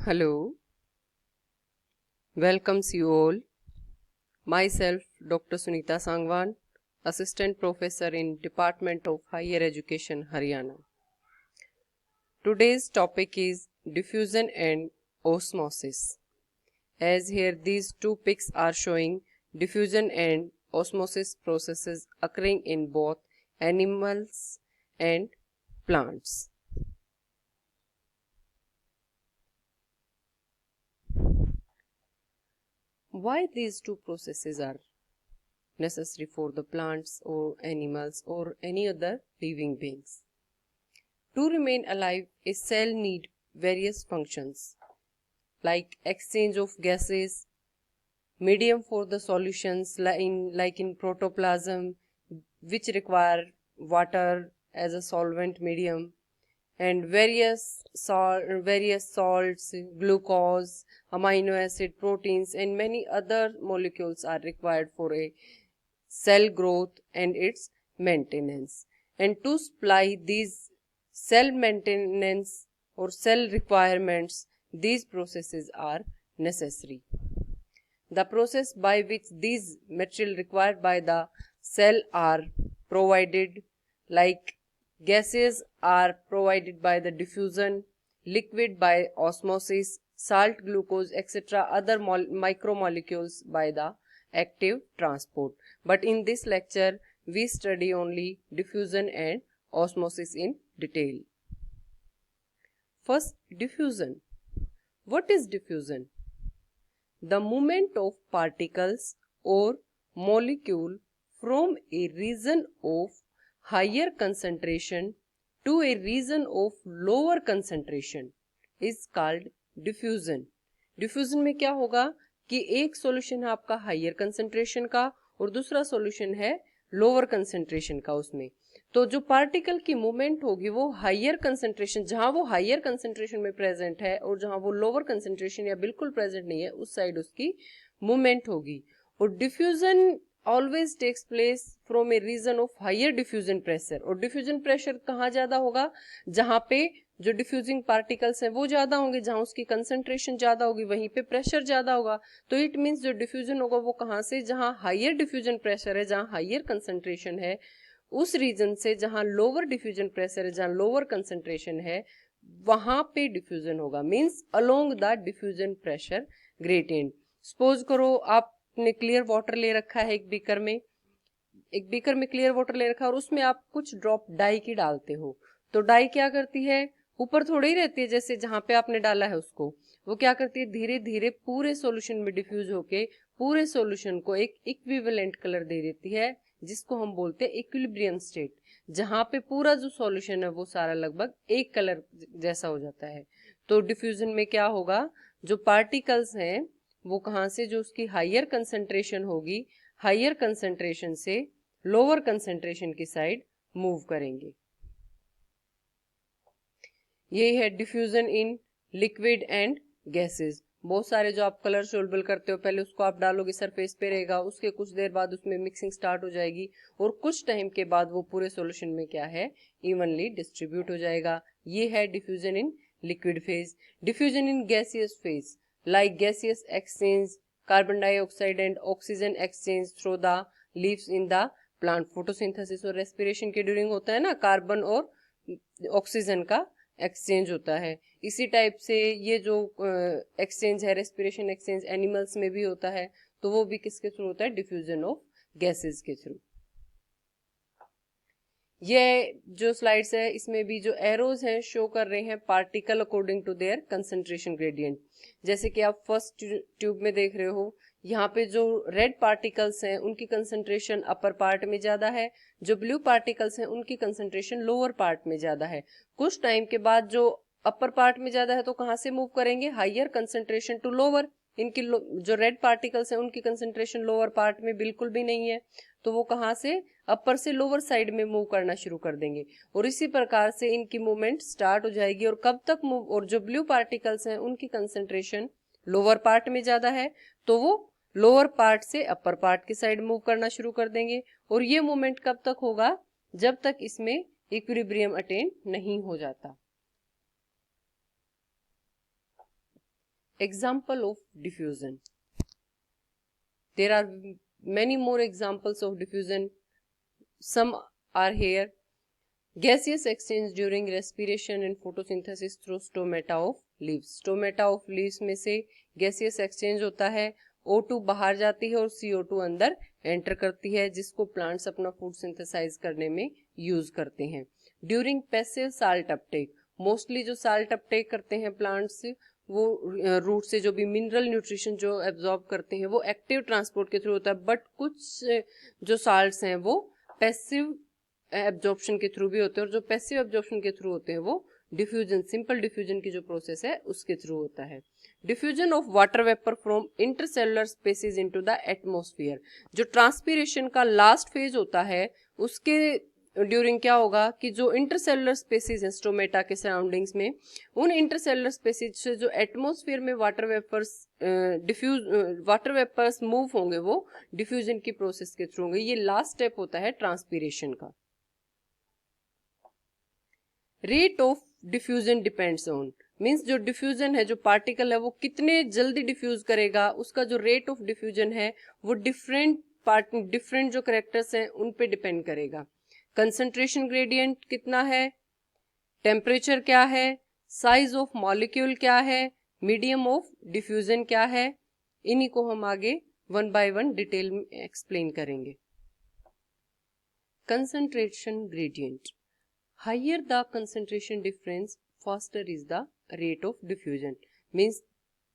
Hello, welcomes you all. Myself, Dr. Sunita Sangwan, Assistant Professor in Department of Higher Education, Haryana. Today's topic is diffusion and osmosis. As here these two pics are showing diffusion and osmosis processes occurring in both animals and plants. Why these two processes are necessary for the plants or animals or any other living beings? To remain alive, a cell needs various functions like exchange of gases, medium for the solutions like in protoplasm, which require water as a solvent medium, and various salts, glucose, amino acid, proteins, and many other molecules are required for a cell growth and its maintenance. And to supply these cell maintenance or cell requirements, these processes are necessary. The process by which these material required by the cell are provided, like gases are provided by the diffusion, liquid by osmosis, salt, glucose, etc. other micromolecules by the active transport. But in this lecture, we study only diffusion and osmosis in detail. First, diffusion. What is diffusion? The movement of particles or molecule from a region of higher concentration to a region of lower concentration is called diffusion. diffusion में क्या होगा कि एक solution है आपका higher concentration का और दूसरा सॉल्यूशन है लोअर कंसंट्रेशन का। उसमें तो जो पार्टिकल की मूवमेंट होगी वो हायर कंसंट्रेशन, जहां वो हायर कंसंट्रेशन में प्रेजेंट है और जहां वो लोअर कंसंट्रेशन या बिल्कुल प्रेजेंट नहीं है उस साइड उसकी मूवमेंट होगी। और diffusion always takes place from a region of higher diffusion pressure. और डिफ्यूजन प्रेशर कहाँ ज्यादा होगा? जहां पे जो डिफ्यूजिंग पार्टिकल्स हैं वो ज्यादा होंगे, जहां उसकी कंसंट्रेशन ज्यादा होगी वहीं पे प्रेशर ज्यादा होगा। तो इट मीन्स जो डिफ्यूजन होगा वो कहाँ से? जहां हायर डिफ्यूजन प्रेशर है, जहां हायर कंसंट्रेशन है, उस रीजन से जहां लोअर डिफ्यूजन प्रेशर है, जहां लोअर कंसंट्रेशन है, वहां पे डिफ्यूजन होगा। Means along the diffusion pressure gradient. Suppose करो आपने क्लियर वाटर ले रखा है एक बीकर में क्लियर वाटर ले रखा है और उसमें आप कुछ ड्रॉप डाई की डालते हो। तो डाई क्या करती है? ऊपर थोड़ी ही रहती है, जैसे जहां पे आपने डाला है उसको वो क्या करती है? धीरे धीरे पूरे सॉल्यूशन में डिफ्यूज होके पूरे सॉल्यूशन को एक इक्विवेलेंट कलर दे देती है, जिसको हम बोलते हैं इक्विलिब्रियम स्टेट, जहां पे पूरा जो सॉल्यूशन है वो सारा लगभग एक कलर जैसा हो जाता है। तो डिफ्यूजन में क्या होगा? जो पार्टिकल्स हैं वो कहां से, जो उसकी हायर कंसंट्रेशन होगी, हायर कंसंट्रेशन से लोअर कंसंट्रेशन की साइड मूव करेंगे। यही है diffusion in liquid and gases. बहुत सारे जो आप कलर सोल्यूबल करते हो, पहले उसको आप डालोगे सरफेस पे रहेगा, उसके कुछ देर बाद उसमें मिक्सिंग स्टार्ट हो जाएगी और कुछ टाइम के बाद वो पूरे सॉल्यूशन में क्या है? इवनली डिस्ट्रीब्यूट हो जाएगा। ये है diffusion in liquid phase. Diffusion in gaseous phase, like gaseous exchange, carbon dioxide and oxygen exchange through the leaves in the plant. Photosynthesis और रेस्पिरेशन के ड्यूरिंग होता है ना, कार्बन और ऑक्सीजन का एक्सचेंज होता है। इसी टाइप से ये जो एक्सचेंज है, रेस्पिरेशन एक्सचेंज, एनिमल्स में भी होता है। तो वो भी किसके थ्रू होता है? डिफ्यूजन ऑफ गैसेस के थ्रू। ये जो स्लाइड्स है इसमें भी जो एरोज हैं शो कर रहे हैं particle according to their concentration gradient. जैसे कि आप फर्स्ट ट्यूब में देख रहे हो, यहाँ पे जो रेड पार्टिकल्स हैं उनकी कंसंट्रेशन अपर पार्ट में ज्यादा है, जो ब्लू पार्टिकल्स हैं उनकी कंसंट्रेशन लोअर पार्ट में ज्यादा है। कुछ टाइम के बाद जो अपर पार्ट में ज्यादा है तो कहाँ से मूव करेंगे? Higher concentration to lower. इनकी जो रेड पार्टिकल्स हैं उनकी कंसंट्रेशन लोअर पार्ट में बिल्कुल भी नहीं है, तो वो कहाँ से? अपर से लोअर साइड में मूव करना शुरू कर देंगे। और इसी प्रकार से इनकी मूवमेंट स्टार्ट हो जाएगी। और कब तक मूव? और जो ब्लू पार्टिकल्स हैं उनकी कंसंट्रेशन लोअर पार्ट में ज्यादा है, तो वो लोअर पार्ट से अपर पार्ट की साइड मूव करना शुरू कर देंगे। और ये मूवमेंट कब तक होगा? जब तक इसमें इक्विलिब्रियम अटेन नहीं हो जाता। Example of diffusion. There are many more examples of diffusion. Some are here. Gaseous exchange during respiration and photosynthesis through stomata of leaves. Stomata of leaves में से gaseous exchange होता है, O2 बाहर जाती है और CO2 अंदर एंटर करती है, जिसको प्लांट्स अपना फूड सिंथेसाइज करने में यूज करते हैं. During passive salt Uptake, mostly जो साल्ट अपटेक करते हैं प्लांट्स, वो रूट से जो भी मिनरल न्यूट्रिशन जो एब्जॉर्ब करते हैं वो एक्टिव ट्रांसपोर्ट के थ्रू होता है, बट कुछ जो साल्ट्स हैं वो पैसिव एब्जॉर्प्शन के थ्रू भी होते हैं, और जो पैसिव एब्जॉर्प्शन के थ्रू होते हैं वो डिफ्यूजन, सिंपल डिफ्यूजन की जो प्रोसेस है उसके थ्रू होता है. Diffusion of water vapour from intercellular spaces into the atmosphere. जो ट्रांसपीरेशन का लास्ट फेज होता है उसके ड्यूरिंग क्या होगा कि जो इंटरसेलुलर स्पेसिस है स्टोमेटा के सराउंडिंग्स में, उन इंटरसेलुलर स्पेसिस से जो एटमॉस्फेयर में वाटर वेपर्स मूव होंगे वो डिफ्यूजन की प्रोसेस के थ्रू होंगे. ये लास्ट स्टेप होता है ट्रांसपीरेशन का. Rate of diffusion depends on, means जो डिफ्यूजन है, जो पार्टिकल है वो कितने जल्दी डिफ्यूज करेगा, उसका जो रेट ऑफ डिफ्यूजन है वो डिफरेंट जो करेक्टर्स हैं उन पे डिपेंड करेगा. कंसंट्रेशन ग्रेडियंट कितना है, टेम्परेचर क्या है, साइज ऑफ मॉलिक्यूल क्या है, मीडियम ऑफ डिफ्यूजन क्या है, इन्हीं को हम आगे वन बाय वन डिटेल में एक्सप्लेन करेंगे. Concentration gradient. Higher the concentration difference, faster is the rate of diffusion. Means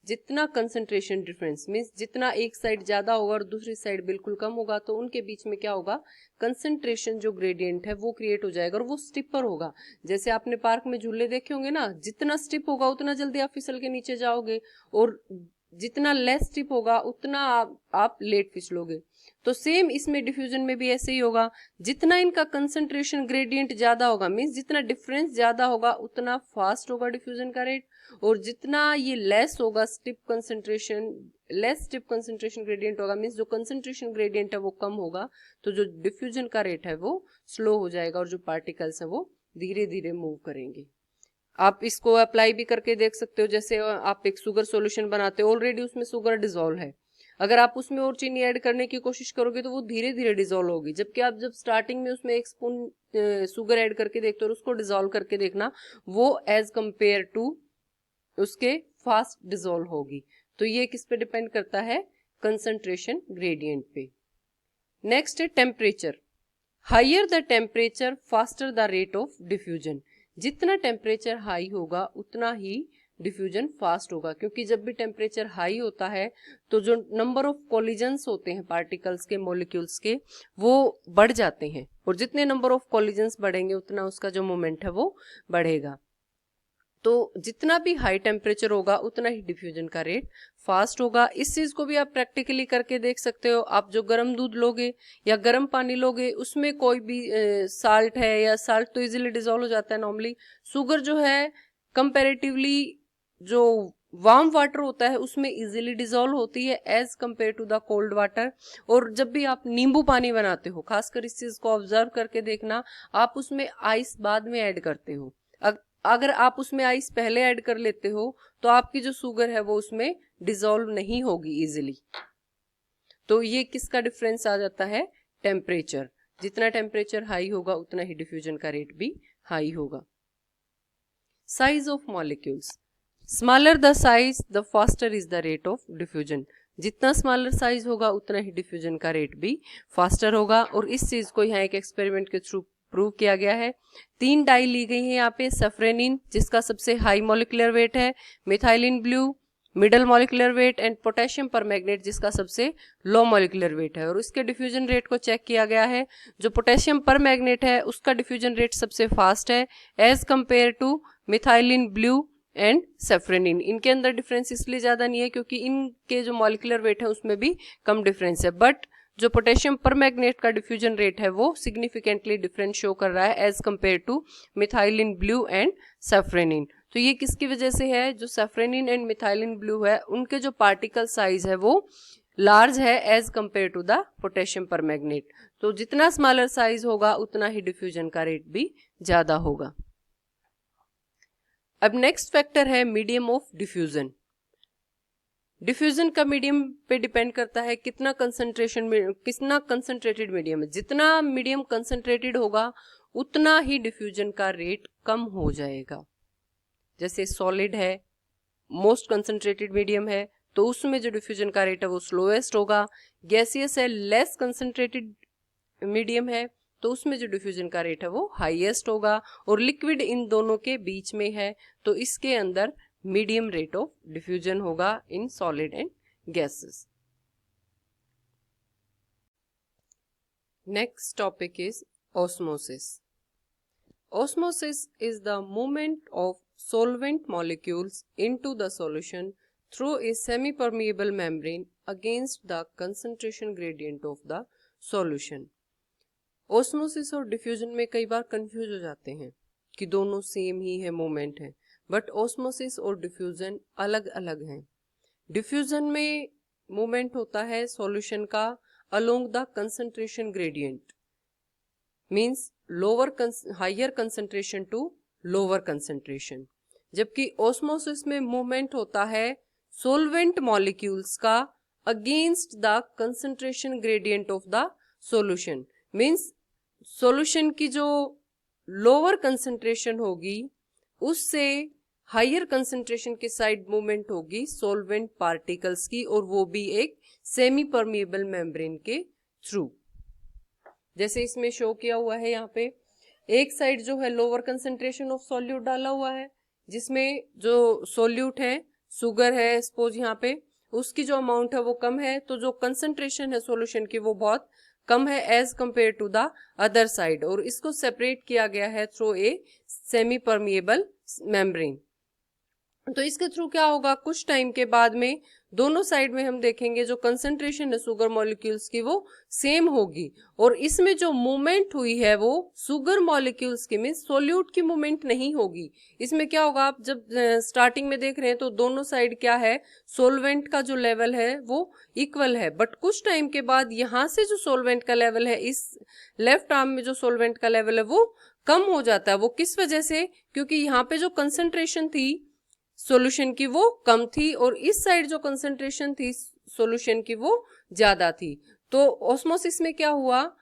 जितना concentration difference means जितना एक साइड ज्यादा होगा और दूसरी साइड बिल्कुल कम होगा, तो उनके बीच में क्या होगा, concentration जो gradient है वो क्रिएट हो जाएगा और वो स्टिपर होगा. जैसे आपने पार्क में झूले देखे होंगे ना, जितना स्टिप होगा उतना जल्दी आप फिसल के नीचे जाओगे, और जितना लेस स्टिप होगा उतना आप लेट फिसलोगे. तो सेम इसमें डिफ्यूजन में भी ऐसे ही होगा. जितना इनका कंसंट्रेशन ग्रेडियंट ज्यादा होगा, मीन्स जितना डिफरेंस ज्यादा होगा उतना फास्ट होगा डिफ्यूजन का रेट, और जितना ये लेस होगा लेस स्टिप कंसंट्रेशन ग्रेडियंट होगा, मीन्स जो कंसंट्रेशन ग्रेडियंट है वो कम होगा, तो जो डिफ्यूजन का रेट है वो स्लो हो जाएगा और जो पार्टिकल्स है वो धीरे धीरे मूव करेंगे. आप इसको अप्लाई भी करके देख सकते हो. जैसे आप एक शुगर सॉल्यूशन बनाते हो, ऑलरेडी उसमें शुगर डिजोल्व है, अगर आप उसमें और चीनी ऐड करने की कोशिश करोगे तो वो धीरे धीरे डिजोल्व होगी. जबकि आप जब स्टार्टिंग में उसमें 1 स्पून शुगर ऐड करके देखते हो और उसको डिजोल्व करके देखना, वो एज कंपेयर टू उसके फास्ट डिजोल्व होगी. तो ये किस पे डिपेंड करता है, कंसंट्रेशन ग्रेडियंट पे. नेक्स्ट है temperature. Higher the temperature faster the rate of diffusion. जितना टेम्परेचर हाई होगा उतना ही डिफ्यूजन फास्ट होगा, क्योंकि जब भी टेम्परेचर हाई होता है तो जो नंबर ऑफ कोलिजन्स होते हैं पार्टिकल्स के, मॉलिक्यूल्स के, वो बढ़ जाते हैं, और जितने नंबर ऑफ कोलिजन्स बढ़ेंगे उतना उसका जो मोमेंट है वो बढ़ेगा. तो जितना भी हाई टेम्परेचर होगा उतना ही डिफ्यूजन का रेट फास्ट होगा. इस चीज को भी आप प्रैक्टिकली करके देख सकते हो. आप जो गर्म दूध लोगे या गर्म पानी लोगे, उसमें कोई भी साल्ट है, या साल्ट तो इजीली डिजोल्व हो जाता है नॉर्मली, शुगर जो है कंपैरेटिवली जो वार्म वाटर होता है उसमें इजीली डिजोल्व होती है as compared to the cold water. और जब भी आप नींबू पानी बनाते हो, खासकर इस चीज को ऑब्जर्व करके देखना, आप उसमें आइस बाद में ऐड करते हो. अगर आप उसमें आइस पहले ऐड कर लेते हो तो आपकी जो शुगर है वो उसमें डिजोल्व नहीं होगी इजीली. तो ये किसका डिफरेंस आ जाता है, टेम्परेचर. जितना टेम्परेचर हाई होगा उतना ही डिफ्यूजन का रेट भी हाई होगा. Size of molecules. Smaller the size the faster is the rate of diffusion. जितना स्मॉलर साइज होगा उतना ही डिफ्यूजन का रेट भी फास्टर होगा. और इस चीज को यहाँ एक एक्सपेरिमेंट के थ्रू प्रूव किया गया है. 3 डाई ली गई है यहाँ पे. सफ्रेनिन जिसका सबसे हाई मॉलिक्यूलर वेट है, methylene blue middle molecular weight, and potassium परमैग्नेट जिसका सबसे लो मॉलिक्यूलर वेट है. और इसके डिफ्यूजन रेट को चेक किया गया है. जो पोटेशियम परमैग्नेट है उसका डिफ्यूजन रेट सबसे फास्ट है as compared to methylene blue and safranin. इनके अंदर डिफरेंस इसलिए ज्यादा नहीं है क्योंकि इनके जो मॉलिक्यूलर वेट है उसमें भी कम डिफरेंस है, बट जो पोटेशियम परमैग्नेट का डिफ्यूजन रेट है वो सिग्निफिकेंटली डिफरेंस शो कर रहा है as compared to methylene blue and safranin. तो ये किसकी वजह से है, जो सफ्रेनिन एंड मिथाइलिन ब्लू है उनके जो पार्टिकल साइज है वो लार्ज है as compared to the potassium permanganate. तो जितना स्मॉलर साइज होगा उतना ही डिफ्यूजन का रेट भी ज्यादा होगा. अब नेक्स्ट फैक्टर है मीडियम ऑफ डिफ्यूजन. डिफ्यूजन का मीडियम पे डिपेंड करता है कितना कंसंट्रेटेड मीडियम है। जितना मीडियम कंसंट्रेटेड होगा उतना ही डिफ्यूजन का रेट कम हो जाएगा। जैसे सॉलिड है, मोस्ट कंसंट्रेटेड मीडियम है, तो उसमें जो डिफ्यूजन का रेट है वो स्लोएस्ट होगा। गैसियस है, लेस कंसंट्रेटेड मीडियम है, तो उसमें जो डिफ्यूजन का रेट है वो हाईएस्ट होगा। और लिक्विड इन दोनों के बीच में है, तो इसके अंदर मीडियम रेट ऑफ डिफ्यूजन होगा in solid and gases. Next topic is osmosis. Osmosis is the movement of solvent molecules into the solution through a semi-permeable membrane against the concentration gradient of the solution. Osmosis और diffusion में कई बार confuse हो जाते हैं कि दोनों same ही है, movement है, बट osmosis और diffusion अलग अलग हैं। diffusion में मूवमेंट होता है सॉल्यूशन का along the concentration gradient, means higher concentration to lower concentration, जबकि ऑस्मोसिस में मूवमेंट होता है सोलवेंट मॉलिक्यूल्स का against the concentration gradient of the solution. Means solution की जो लोअर कंसंट्रेशन होगी उससे हायर कंसंट्रेशन के साइड मूवमेंट होगी सोलवेंट पार्टिकल्स की, और वो भी एक सेमी परमिएबल मेम्ब्रेन के थ्रू। जैसे इसमें शो किया हुआ है, यहाँ पे एक साइड जो है लोअर कंसंट्रेशन ऑफ सॉल्यूट डाला हुआ है, जिसमें जो सॉल्यूट है, शुगर है सपोज यहाँ पे, उसकी जो अमाउंट है वो कम है, तो जो कंसंट्रेशन है सॉल्यूशन की वो बहुत कम है as compared to the other side, और इसको सेपरेट किया गया है through a semi permeable membrane. तो इसके थ्रू क्या होगा, कुछ टाइम के बाद में दोनों साइड में हम देखेंगे जो कंसंट्रेशन है शुगर मॉलिक्यूल्स की वो सेम होगी, और इसमें जो मूवमेंट हुई है वो शुगर मॉलिक्यूल्स की, मीन सोल्यूट की मूवमेंट नहीं होगी। इसमें क्या होगा, आप जब स्टार्टिंग में देख रहे हैं तो दोनों साइड क्या है, सोलवेंट का जो लेवल है वो इक्वल है, बट कुछ टाइम के बाद यहाँ से जो सोलवेंट का लेवल है, इस लेफ्ट आर्म में जो सोलवेंट का लेवल है वो कम हो जाता है। वो किस वजह से, क्योंकि यहाँ पे जो कंसंट्रेशन थी सॉल्यूशन की वो कम थी, और इस साइड जो कंसंट्रेशन थी सॉल्यूशन की वो ज्यादा थी। तो ऑस्मोसिस में क्या हुआ,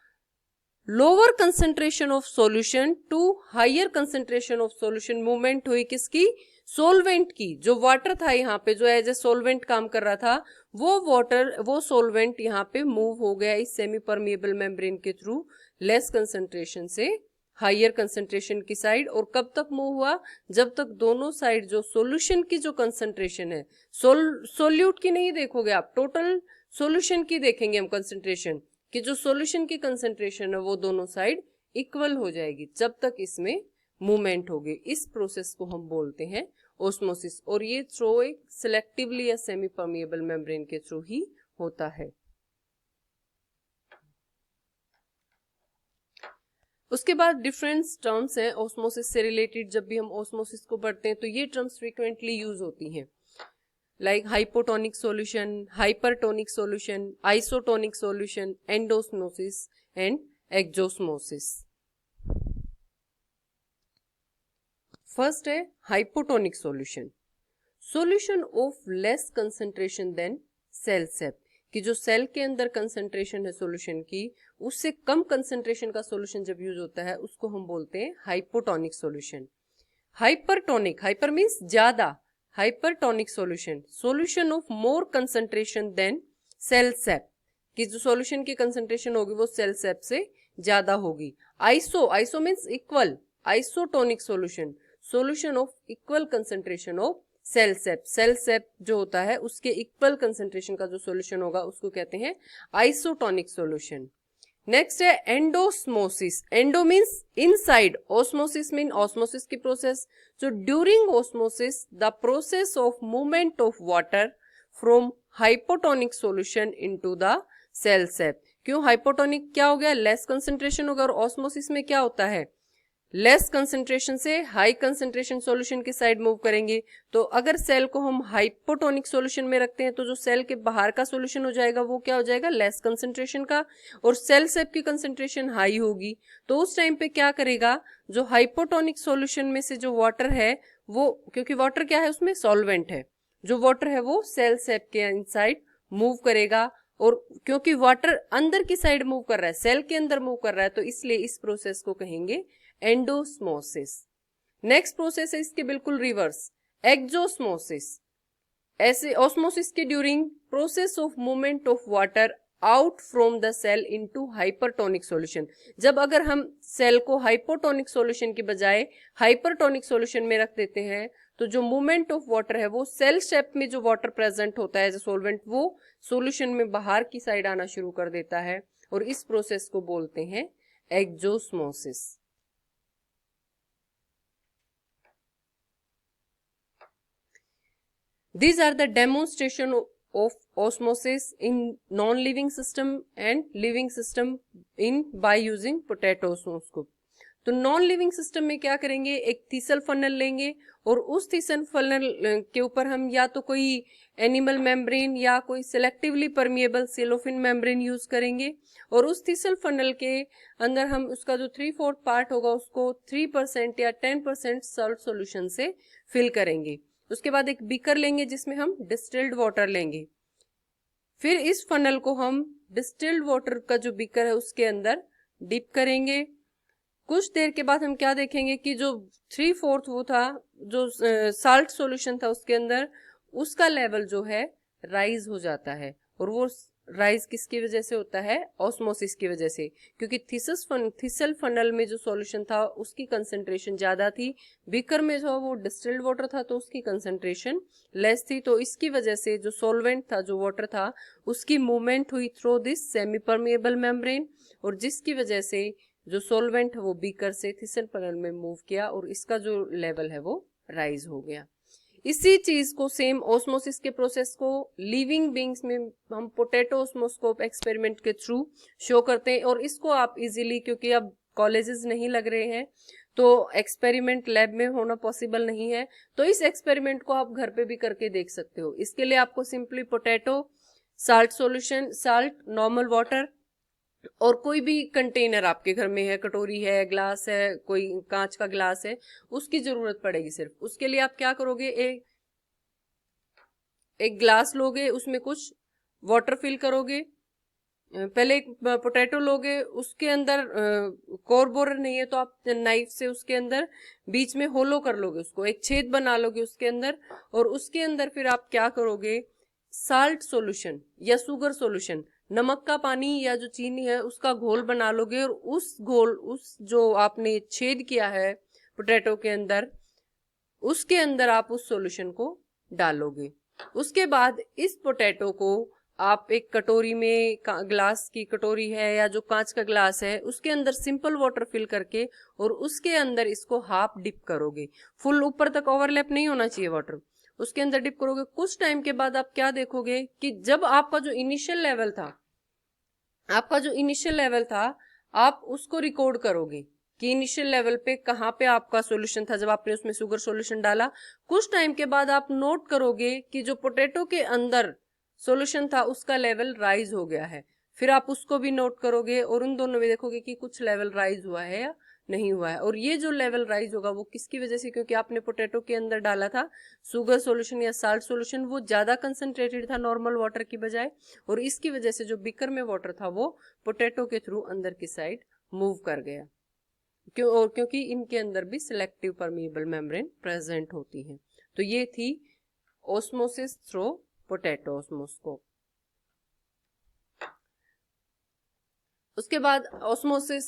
lower concentration of solution to higher concentration of solution movement हुई, किसकी, सोलवेंट की। जो वाटर था यहाँ पे, जो एज ए सोलवेंट काम कर रहा था, वो सोलवेंट यहाँ पे मूव हो गया इस सेमी परमिएबल मेम्ब्रेन के थ्रू लेस कंसंट्रेशन से हायर कंसंट्रेशन की साइड। और कब तक मूव हुआ, जब तक दोनों साइड जो सॉल्यूशन की जो कंसंट्रेशन है, सोल्यूट की नहीं देखोगे आप, टोटल सॉल्यूशन की देखेंगे हम कंसंट्रेशन, कि जो सॉल्यूशन की कंसंट्रेशन है वो दोनों साइड इक्वल हो जाएगी, जब तक इसमें मूवमेंट होगी। इस प्रोसेस को हम बोलते हैं ऑस्मोसिस, और ये थ्रू एक सिलेक्टिवली या सेमी परमिएबल मेम्ब्रेन के थ्रू ही होता है। उसके बाद डिफरेंट टर्म्स हैं ऑस्मोसिस से रिलेटेड। जब भी हम ऑस्मोसिस को पढ़ते हैं तो ये टर्म्स फ्रीक्वेंटली यूज होती हैं, like hypotonic solution, hypertonic solution, isotonic solution, endosmosis and exosmosis. First है hypotonic solution, solution of less concentration than cell sap, कि जो सेल के अंदर कंसंट्रेशन है सॉल्यूशन की, उससे कम कंसंट्रेशन का सॉल्यूशन जब यूज होता है उसको हम बोलते हैं hypotonic solution. Hypertonic, hyper means ज्यादा, hypertonic solution, solution of more concentration than cell sap, कि जो सॉल्यूशन की कंसंट्रेशन होगी वो सेल सेप से ज्यादा होगी। Iso means equal, isotonic solution, solution of equal concentration of cell sap, cell sap जो होता है उसके इक्वल कंसंट्रेशन का जो सॉल्यूशन होगा उसको कहते हैं आइसोटोनिक सॉल्यूशन। नेक्स्ट है endosmosis, endo means inside, osmosis mean osmosis की प्रोसेस। जो during osmosis the process of movement of water from hypotonic solution into the cell sap. क्यों हाइपोटोनिक, क्या हो गया, लेस कंसंट्रेशन होगा, और ऑस्मोसिस में क्या होता है, लेस कंसंट्रेशन से हाई कंसंट्रेशन सॉल्यूशन की साइड मूव करेंगे। तो अगर सेल को हम हाइपोटोनिक सॉल्यूशन में रखते हैं तो जो सेल के बाहर का सॉल्यूशन हो जाएगा वो क्या हो जाएगा, लेस कंसंट्रेशन का, और सेल सेप की कंसंट्रेशन हाई होगी। तो उस टाइम पे क्या करेगा, जो हाइपोटोनिक सॉल्यूशन में से जो वाटर है वो, क्योंकि वाटर क्या है उसमें सॉल्वेंट है, जो वाटर है वो सेल शेप के इनसाइड मूव करेगा, और क्योंकि वाटर अंदर की साइड मूव कर रहा है, सेल के अंदर मूव कर रहा है, तो इसलिए इस प्रोसेस को कहेंगे एंडोस्मोसिस। नेक्स्ट प्रोसेस है इसके बिल्कुल रिवर्स, एक्सोस्मोसिस। ऐसे ऑस्मोसिस के during process of movement of water out from the cell into hypertonic solution. जब अगर हम सेल को हाइपोटोनिक सॉल्यूशन की बजाय हाइपरटोनिक सॉल्यूशन में रख देते हैं, तो जो मूवमेंट ऑफ वाटर है वो सेल शेप में जो वाटर प्रेजेंट होता है एज ए सोलवेंट, वो सॉल्यूशन में बाहर की साइड आना शुरू कर देता है, और इस प्रोसेस को बोलते हैं exosmosis. These are the demonstration of osmosis in non-living system and living system in by using potato osmoscope। तो नॉन लिविंग सिस्टम में क्या करेंगे, एक थीसल फनल लेंगे, और उस थीसल फनल के ऊपर हम या तो कोई एनिमल मेम्ब्रेन या कोई selectively permeable cellophane membrane use करेंगे, और उस थीसल फनल के अंदर हम उसका जो 3/4 पार्ट होगा उसको 3% या 10% सॉल्ट सॉल्यूशन से फिल करेंगे। उसके बाद एक बीकर लेंगे जिसमें हम डिस्टिल्ड वाटर लेंगे, फिर इस फनल को हम डिस्टिल्ड वाटर का जो बीकर है उसके अंदर डिप करेंगे। कुछ देर के बाद हम क्या देखेंगे कि जो 3/4 वो था, जो साल्ट सॉल्यूशन था उसके अंदर, उसका लेवल जो है राइज हो जाता है, और वो राइज किसकी वजह से होता है, ऑस्मोसिस की वजह से, क्योंकि थीसल फनल में जो सॉल्यूशन था उसकी कंसंट्रेशन ज्यादा थी, बीकर में जो वो डिस्टिल्ड वाटर था तो उसकी कंसंट्रेशन लेस थी, तो इसकी वजह से जो सॉल्वेंट था, जो वाटर था, उसकी मूवमेंट हुई through this semi permeable membrane, और जिसकी वजह से जो सॉल्वेंट है वो बीकर से थीसल फनल में मूव किया, और इसका जो लेवल है वो राइज हो गया। इसी चीज को, सेम ऑस्मोसिस के प्रोसेस को लिविंग बींग्स में हम पोटैटो ऑस्मोस्कोप एक्सपेरिमेंट के थ्रू शो करते हैं, और इसको आप इजीली, क्योंकि अब कॉलेजेस नहीं लग रहे हैं तो एक्सपेरिमेंट लैब में होना पॉसिबल नहीं है, तो इस एक्सपेरिमेंट को आप घर पे भी करके देख सकते हो। इसके लिए आपको simply potato, salt solution, salt, normal water, और कोई भी कंटेनर आपके घर में है, कटोरी है, ग्लास है, कोई कांच का ग्लास है, उसकी जरूरत पड़ेगी सिर्फ। उसके लिए आप क्या करोगे, एक ग्लास लोगे, उसमें कुछ वाटर फिल करोगे, पहले एक पोटैटो लोगे, उसके अंदर कोर बोरर नहीं है तो आप नाइफ से उसके अंदर बीच में होलो कर लोगे, उसको एक छेद बना लोगे उसके अंदर, और उसके अंदर फिर आप क्या करोगे, साल्ट सॉल्यूशन या शुगर सॉल्यूशन, नमक का पानी या जो चीनी है उसका घोल बना लोगे, और उस घोल, उस जो आपने छेद किया है पोटैटो के अंदर, उसके अंदर आप उस सॉल्यूशन को डालोगे। उसके बाद इस पोटैटो को आप एक कटोरी में, ग्लास की कटोरी है या जो कांच का ग्लास है, उसके अंदर सिंपल वाटर फिल करके, और उसके अंदर इसको हाफ डिप करोगे, फुल ऊपर तक ओवरलैप नहीं होना चाहिए वाटर, उसके अंदर डिप करोगे। कुछ टाइम के बाद आप क्या देखोगे कि जब आपका जो इनिशियल लेवल था, आप उसको रिकॉर्ड करोगे कि इनिशियल लेवल पे कहाँ पे आपका सॉल्यूशन था जब आपने उसमें शुगर सॉल्यूशन डाला। कुछ टाइम के बाद आप नोट करोगे कि जो पोटैटो के अंदर सॉल्यूशन था उसका लेवल राइज हो गया है, फिर आप उसको भी नोट करोगे, और उन दोनों में देखोगे कि कुछ लेवल राइज हुआ है या नहीं हुआ है। और ये जो लेवल राइज होगा वो किसकी वजह से, क्योंकि आपने पोटैटो के अंदर डाला था शुगर सॉल्यूशन या साल्ट सॉल्यूशन, वो ज्यादा कंसंट्रेटेड था नॉर्मल वाटर की बजाय, और इसकी वजह से जो बीकर में वाटर था वो पोटैटो के थ्रू अंदर की साइड मूव कर गया, क्योंकि इनके अंदर भी सिलेक्टिव परमिएबल मेम्ब्रेन प्रेजेंट होती है। तो ये थी ऑस्मोसिस थ्रू पोटैटो ऑस्मोस्कोप। उसके बाद osmosis,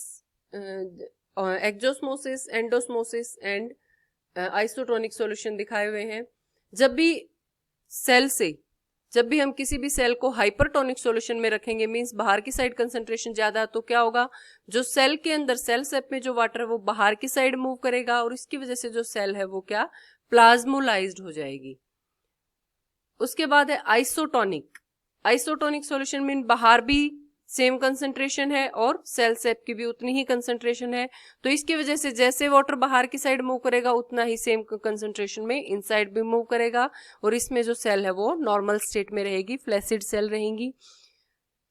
exosmosis, endosmosis and isotonic solution दिखाए हुए हैं। जब भी हम किसी भी सेल को हाइपरटोनिक सॉल्यूशन में रखेंगे, मींस बाहर की साइड कंसंट्रेशन ज्यादा, तो क्या होगा, जो सेल के अंदर सेल शेप में जो वाटर है वो बाहर की साइड मूव करेगा, और इसकी वजह से जो सेल है वो क्या, प्लाज्मोलाइज्ड हो जाएगी। उसके बाद है आइसोटोनिक सॉल्यूशन मीन बाहर भी सेम कंसंट्रेशन है और सेल शेप की भी उतनी ही कंसंट्रेशन है, तो इसकी वजह से जैसे वाटर बाहर की साइड मूव करेगा उतना ही सेम कंसंट्रेशन में इनसाइड भी मूव करेगा, और इसमें जो सेल है वो नॉर्मल स्टेट में रहेगी, फ्लैसिड सेल रहेंगी।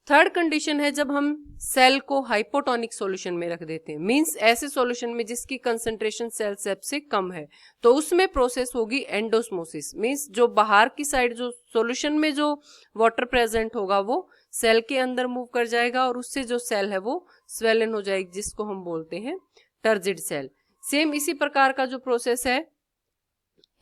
थर्ड कंडीशन है जब हम सेल को हाइपोटोनिक सॉल्यूशन में रख देते हैं, मींस ऐसे सॉल्यूशन में जिसकी कंसंट्रेशन सेल सेप से कम है, तो उसमें प्रोसेस होगी एंडोस्मोसिस, मींस जो बाहर की साइड जो सॉल्यूशन में जो वाटर प्रेजेंट होगा वो सेल के अंदर मूव कर जाएगा और उससे जो सेल है वो स्वेलन हो जाएगी, जिसको हम बोलते हैं टर्जिड सेल। सेम इसी प्रकार का जो प्रोसेस है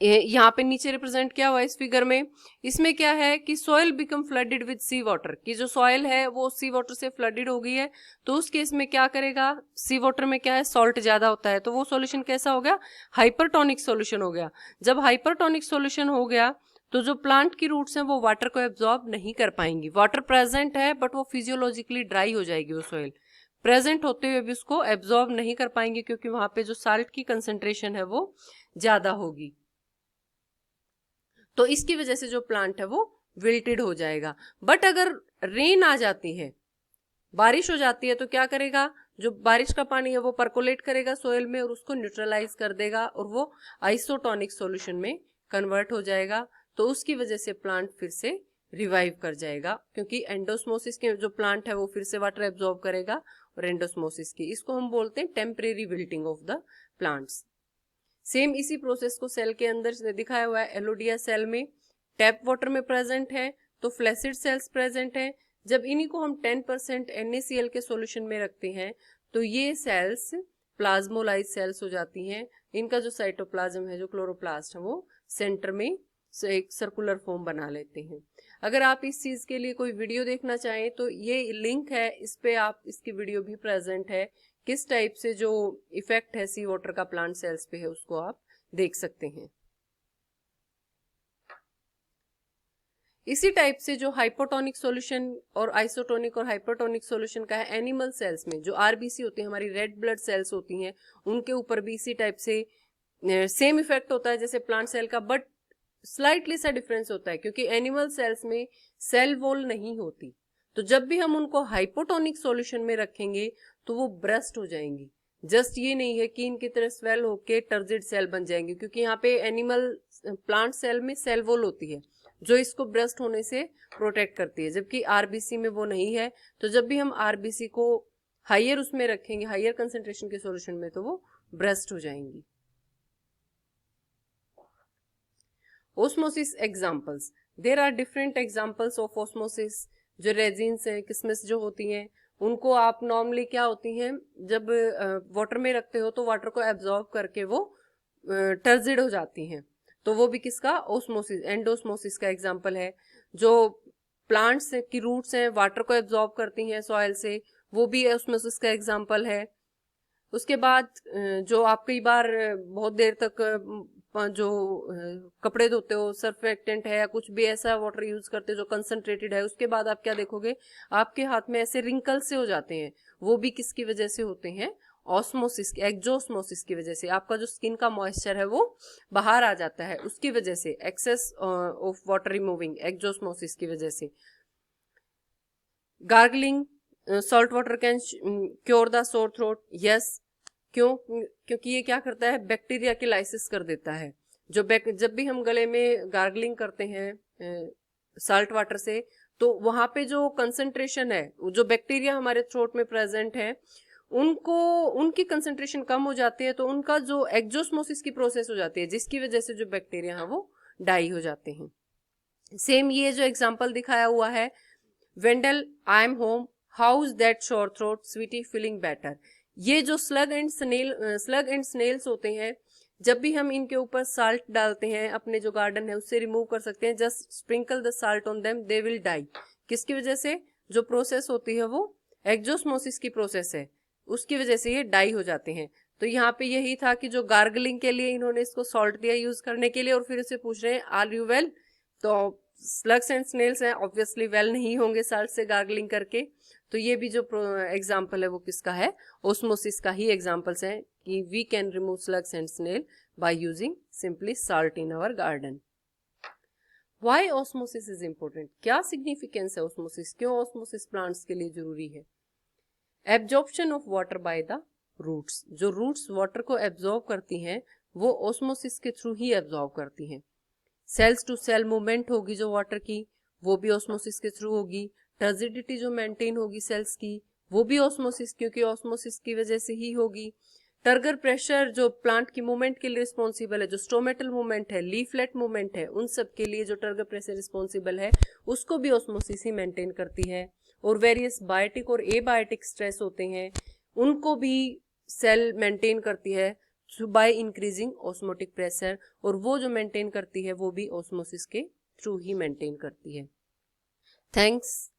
यहाँ पे नीचे रिप्रेजेंट किया हुआ इस फिगर में, इसमें क्या है कि soil become flooded with sea water, कि जो सॉइल है वो सी वाटर से फ्लडेड हो गई है, तो उस केस में क्या करेगा, सी वाटर में क्या है सॉल्ट ज्यादा होता है, तो वो सॉल्यूशन कैसा हो गया, हाइपरटोनिक सॉल्यूशन हो गया। जब हाइपरटोनिक सॉल्यूशन हो गया तो जो प्लांट की रूट्स हैं वो वाटर को एब्जॉर्ब नहीं कर पाएंगी, वाटर प्रेजेंट है बट वो फिजियोलॉजिकली ड्राई हो जाएगी, वो सॉइल प्रेजेंट होते हुए भी उसको एब्जॉर्ब नहीं कर पाएंगे क्योंकि वहां पे जो साल्ट की कंसेंट्रेशन है वो ज्यादा होगी, तो इसकी वजह से जो प्लांट है वो विल्टेड हो जाएगा। बट अगर रेन आ जाती है, बारिश हो जाती है, तो क्या करेगा, जो बारिश का पानी है वो परकोलेट करेगा सोयल में और उसको न्यूट्रलाइज कर देगा और वो आइसोटोनिक सॉल्यूशन में कन्वर्ट हो जाएगा, तो उसकी वजह से प्लांट फिर से रिवाइव कर जाएगा, क्योंकि एंडोस्मोसिस के जो प्लांट है वो फिर से वाटर एब्जॉर्ब करेगा और एंडोस्मोसिस की, इसको हम बोलते हैं temporary wilting of the plants. Same इसी प्रोसेस को सेल के अंदर दिखाया हुआ है, एलोडिया सेल में टैप वाटर में प्रेजेंट है तो फ्लैसिड सेल्स प्रेजेंट है। जब इन्हीं को हम 10% NaCl के सॉल्यूशन में रखते हैं तो ये सेल्स प्लाज्मोलाइज सेल्स हो जाती हैं। इनका जो साइटोप्लाज्म है, जो क्लोरोप्लास्ट है, वो सेंटर में एक सर्कुलर फॉर्म बना लेते हैं। अगर आप इस चीज के लिए कोई वीडियो देखना चाहें तो ये लिंक है, इस पे आप इसकी वीडियो भी प्रेजेंट है, किस टाइप से जो इफेक्ट है सी वाटर का प्लांट सेल्स पे है उसको आप देख सकते हैं। इसी टाइप से जो हाइपोटोनिक सॉल्यूशन और आइसोटोनिक और हाइपरटोनिक सॉल्यूशन का है एनिमल सेल्स में, जो आरबीसी होती है, हमारी रेड ब्लड सेल्स होती हैं, उनके ऊपर भी इसी टाइप से सेम इफेक्ट होता है जैसे प्लांट सेल का, बट स्लाइटली सा डिफरेंस होता है क्योंकि एनिमल सेल्स में सेल वॉल नहीं होती, तो जब भी हम उनको हाइपोटोनिक सॉल्यूशन में रखेंगे तो वो ब्रस्ट हो जाएंगी। जस्ट ये नहीं है कि इनकी तरह स्वेल होके टर्जिड सेल बन जाएंगे, क्योंकि यहाँ पे एनिमल प्लांट सेल में सेल वॉल होती है जो इसको ब्रस्ट होने से प्रोटेक्ट करती है, जबकि आरबीसी में वो नहीं है। तो जब भी हम आरबीसी को हाइयर उसमें रखेंगे, हाइयर कंसेंट्रेशन के सॉल्यूशन में, तो वो ब्रस्ट हो जाएंगी। Osmosis examples, there are different examples of osmosis. जो रेजिन्स हैं, किस्मस जो होती हैं, उनको आप नॉर्मली क्या होती हैं, जब वाटर में रखते हो तो वाटर को एब्जॉर्ब करके वो टर्जिड हो जाती हैं, तो वो भी किसका, ओस्मोसिस, एंडोस्मोसिस का एग्जांपल है। जो प्लांट्स की रूट्स हैं वाटर को एब्जॉर्ब करती हैं सॉइल से, वो भी ओस्मोसिस का एग्जांपल है। उसके बाद जो आप कई बार बहुत देर तक जो कपड़े धोते हो, सर्फेक्टेंट है या कुछ भी ऐसा वाटर यूज करते हो जो कंसंट्रेटेड है, उसके बाद आप क्या देखोगे, आपके हाथ में ऐसे रिंकल से हो जाते हैं, वो भी किसकी वजह से होते हैं, ऑस्मोसिस, एक्जोस्मोसिस की वजह से। आपका जो स्किन का मॉइस्चर है वो बाहर आ जाता है, उसकी वजह से, access of water removing, exosmosis की वजह से। Gargling, salt water can cure the sore throat, yes. क्यों, क्योंकि ये क्या करता है, बैक्टीरिया की लाइसिस कर देता है। जब भी हम गले में गार्गलिंग करते हैं साल्ट वाटर से, तो वहां पे जो कंसंट्रेशन है, जो बैक्टीरिया हमारे थ्रोट में प्रेजेंट है, उनकी कंसंट्रेशन कम हो जाती है, तो उनका जो एक्जोस्मोसिस की प्रोसेस हो जाती है, जिसकी वजह से जो बैक्टीरिया है वो डाई हो जाते हैं। सेम ये जो एग्जाम्पल दिखाया हुआ है, Wendell, I am home, how is that sore throat, sweetie feeling better. ये जो स्लग एंड स्नेल्स होते हैं, जब भी हम इनके ऊपर साल्ट डालते हैं, अपने जो गार्डन है उससे रिमूव कर सकते हैं, just sprinkle the salt on them, they will die. किसकी वजह से, जो प्रोसेस होती है वो एक्जोस्मोसिस की प्रोसेस है, उसकी वजह से ये डाई हो जाते हैं। तो यहाँ पे यही था कि जो गार्गलिंग के लिए इन्होंने इसको सॉल्ट दिया यूज करने के लिए, और फिर उसे पूछ रहे हैं आर यू वेल, तो स्लग्स एंड स्नेल्स हैं, ऑब्वियसली वेल नहीं होंगे साल्ट से गार्गलिंग करके। तो ये भी जो एग्जाम्पल है वो किसका है, ओस्मोसिस का ही एग्जाम्पल्स हैं कि we can remove slugs and snail by using simply salt in our garden. Why osmosis is important, क्या सिग्निफिकेंस है ऑस्मोसिस, क्यों ऑस्मोसिस प्लांट्स के लिए जरूरी है। Absorption of water by the roots, जो रूट्स वाटर को एब्जॉर्ब करती हैं वो ऑस्मोसिस के थ्रू ही एब्जॉर्ब करती हैं। सेल्स टू सेल मूवमेंट होगी जो वाटर की, वो भी ऑस्मोसिस के थ्रू होगी। टर्जिडिटी जो मेंटेन होगी सेल्स की वो भी ऑस्मोसिस, क्योंकि ऑस्मोसिस की वजह से ही होगी। टर्गर प्रेशर जो प्लांट की मूवमेंट के लिए रिस्पॉन्सिबल है, जो स्टोमेटल मूवमेंट है, लीफलेट मूवमेंट है, उन सब के लिए जो टर्गर प्रेशर रिस्पॉन्सिबल है उसको भी ऑस्मोसिस ही मेंटेन करती है। और वेरियस बायोटिक और एबायोटिक स्ट्रेस होते हैं उनको भी सेल मेंटेन करती है बाय इंक्रीजिंग ऑस्मोटिक प्रेशर, और वो जो मेंटेन करती है वो भी ऑस्मोसिस के थ्रू ही मेंटेन करती है। थैंक्स।